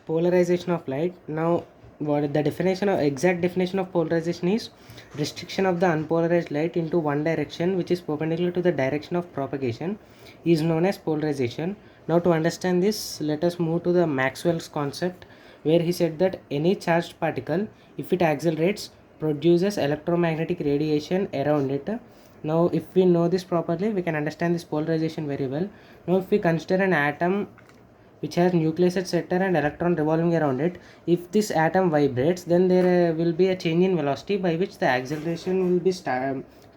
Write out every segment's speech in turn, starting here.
Polarization of light. Now, what the definition of exact definition of polarization is restriction of the unpolarized light into one direction which is perpendicular to the direction of propagation is known as polarization. Now, to understand this, let us move to the Maxwell's concept, where he said that any charged particle, if it accelerates, produces electromagnetic radiation around it. Now, if we know this properly, we can understand this polarization very well. Now, if we consider an atom which has nucleus at center and electron revolving around it, if this atom vibrates, then there will be a change in velocity by which the acceleration will be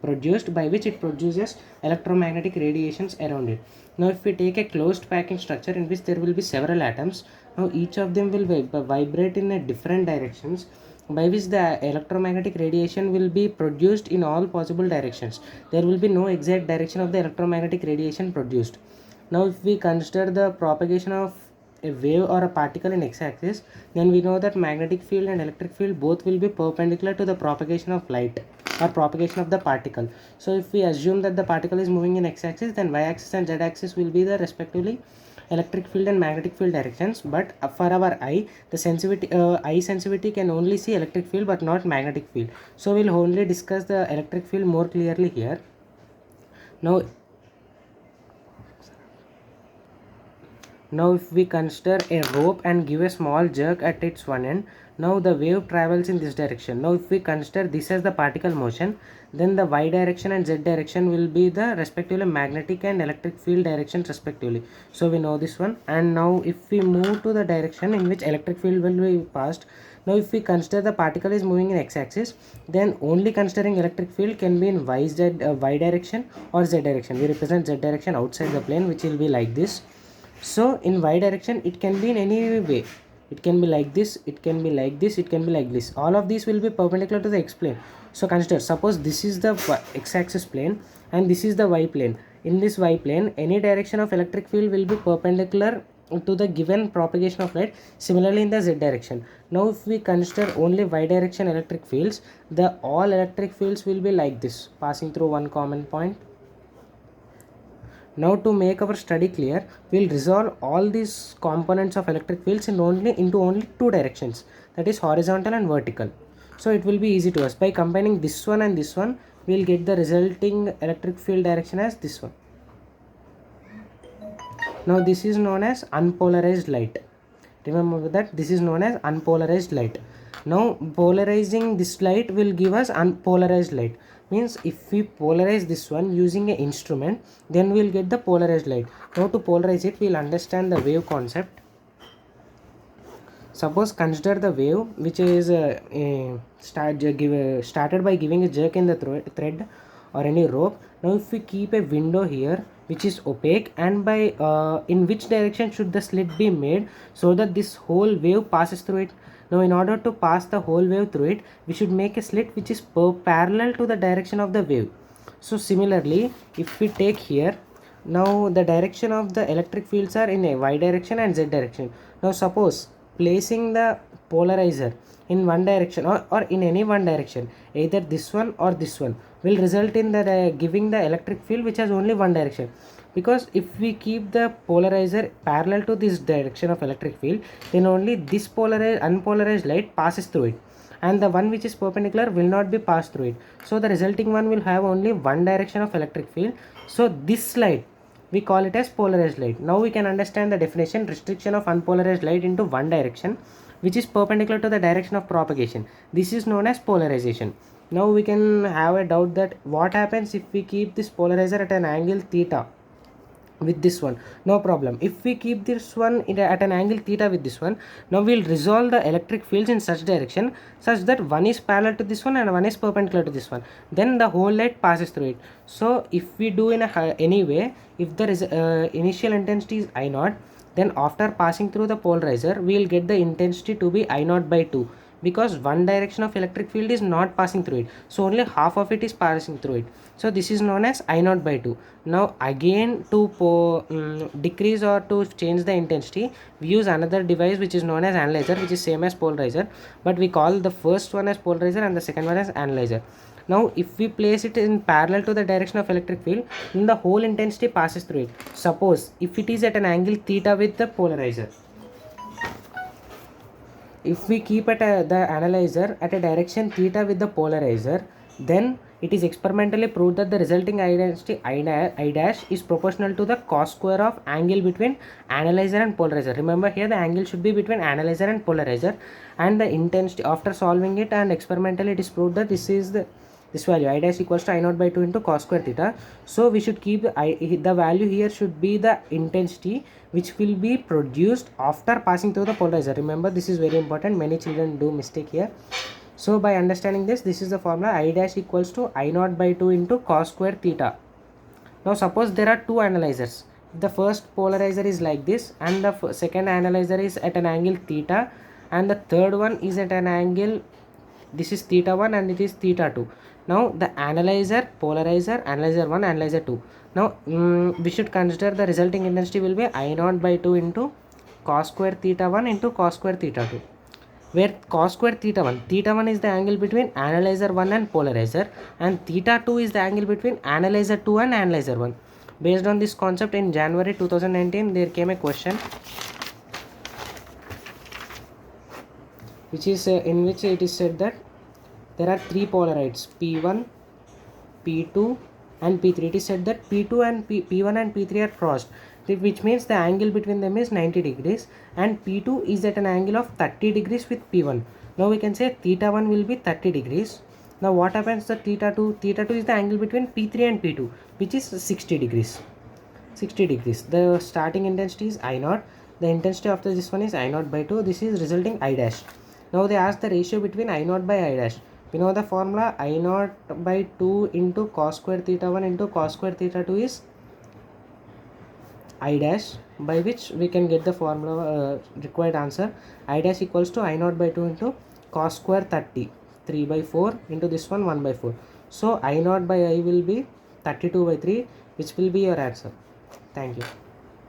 produced, by which it produces electromagnetic radiations around it. Now, if we take a closed packing structure in which there will be several atoms, now each of them will vibrate in a different directions, by which the electromagnetic radiation will be produced in all possible directions. There will be no exact direction of the electromagnetic radiation produced. Now, if we consider the propagation of a wave or a particle in x-axis, then we know that magnetic field and electric field both will be perpendicular to the propagation of light or propagation of the particle. So, if we assume that the particle is moving in x-axis, then y-axis and z-axis will be the respectively electric field and magnetic field directions. But for our eye, the eye sensitivity can only see electric field but not magnetic field. So, we'll only discuss the electric field more clearly here. Now if we consider a rope and give a small jerk at its one end, now the wave travels in this direction. Now if we consider this as the particle motion, then the y direction and z direction will be the respectively magnetic and electric field directions respectively. So we know this one. And now if we move to the direction in which electric field will be passed, now if we consider the particle is moving in x-axis, then only considering electric field can be in y direction or z direction. We represent z direction outside the plane, which will be like this. So in y direction it can be in any way. It can be like this, it can be like this, it can be like this. All of these will be perpendicular to the x plane. So consider, suppose this is the x-axis plane and this is the y plane. In this y plane, any direction of electric field will be perpendicular to the given propagation of light. Similarly in the z direction. Now if we consider only y direction electric fields, the all electric fields will be like this, passing through one common point. Now to make our study clear, we will resolve all these components of electric fields into only two directions, that is horizontal and vertical. So it will be easy to us. By combining this one and this one, we will get the resulting electric field direction as this one. Now this is known as unpolarized light. Remember that this is known as unpolarized light. Now polarizing this light will give us unpolarized light. Means if we polarize this one using an instrument, then we will get the polarized light. Now to polarize it, we will understand the wave concept. Suppose consider the wave which is started by giving a jerk in the thread or any rope. Now if we keep a window here which is opaque, and by in which direction should the slit be made so that this whole wave passes through it? Now in order to pass the whole wave through it, we should make a slit which is parallel to the direction of the wave. So similarly, if we take here, now the direction of the electric fields are in a y direction and z direction. Now suppose placing the polarizer in one direction or in any one direction, either this one or this one, will result in the giving the electric field which has only one direction. Because if we keep the polarizer parallel to this direction of electric field, then only this unpolarized light passes through it, and the one which is perpendicular will not be passed through it. So the resulting one will have only one direction of electric field. So this light, we call it as polarized light. Now we can understand the definition: restriction of unpolarized light into one direction which is perpendicular to the direction of propagation. This is known as polarization. Now we can have a doubt that what happens if we keep this polarizer at an angle theta with this one. No problem. If we keep this one at an angle theta with this one, now we'll resolve the electric fields in such direction such that one is parallel to this one and one is perpendicular to this one. Then the whole light passes through it. So if we do in any way, if the initial intensity is I naught, then after passing through the polarizer, we will get the intensity to be I naught by 2, because one direction of electric field is not passing through it, so only half of it is passing through it. So this is known as I naught by 2. Now again to decrease or to change the intensity, we use another device which is known as analyzer, which is same as polarizer, but we call the first one as polarizer and the second one as analyzer. Now if we place it in parallel to the direction of electric field, then the whole intensity passes through it. Suppose if it is at an angle theta with the polarizer, If we keep the analyzer at a direction theta with the polarizer, then it is experimentally proved that the resulting identity I dash is proportional to the cos square of angle between analyzer and polarizer. Remember, here the angle should be between analyzer and polarizer, and the intensity, after solving it and experimentally, it is proved that this value I dash equals to I naught by 2 into cos square theta. So we should keep the value here should be the intensity which will be produced after passing through the polarizer. Remember, this is very important, many children do mistake here. So by understanding this, this is the formula I dash equals to I naught by 2 into cos square theta. Now suppose there are two analyzers. The first polarizer is like this, and the second analyzer is at an angle theta, and the third one is at an angle, this is theta 1 and it is theta 2. Now the analyzer, polarizer, analyzer 1, analyzer 2. Now we should consider the resulting intensity will be I naught by 2 into cos square theta 1 into cos square theta 2, where cos square theta 1 is the angle between analyzer 1 and polarizer, and theta 2 is the angle between analyzer 2 and analyzer 1. Based on this concept, in January 2019 there came a question which is in which it is said that there are three polarites P1, P2 and P3. It is said that P2 and P1 and P3 are crossed, which means the angle between them is 90 degrees, and P2 is at an angle of 30 degrees with P1. Now we can say theta 1 will be 30 degrees. Now what happens to theta 2? Theta 2 is the angle between P3 and P2, which is 60 degrees. 60 degrees. The starting intensity is I naught. The intensity after this one is I naught by 2. This is resulting I dash. Now they ask the ratio between I naught by I dash. We know the formula I naught by 2 into cos square theta 1 into cos square theta 2 is I dash, by which we can get the formula required answer. I dash equals to I naught by 2 into cos square 30, 3 by 4 into this one 1 by 4. So I naught by I will be 32 by 3, which will be your answer. Thank you.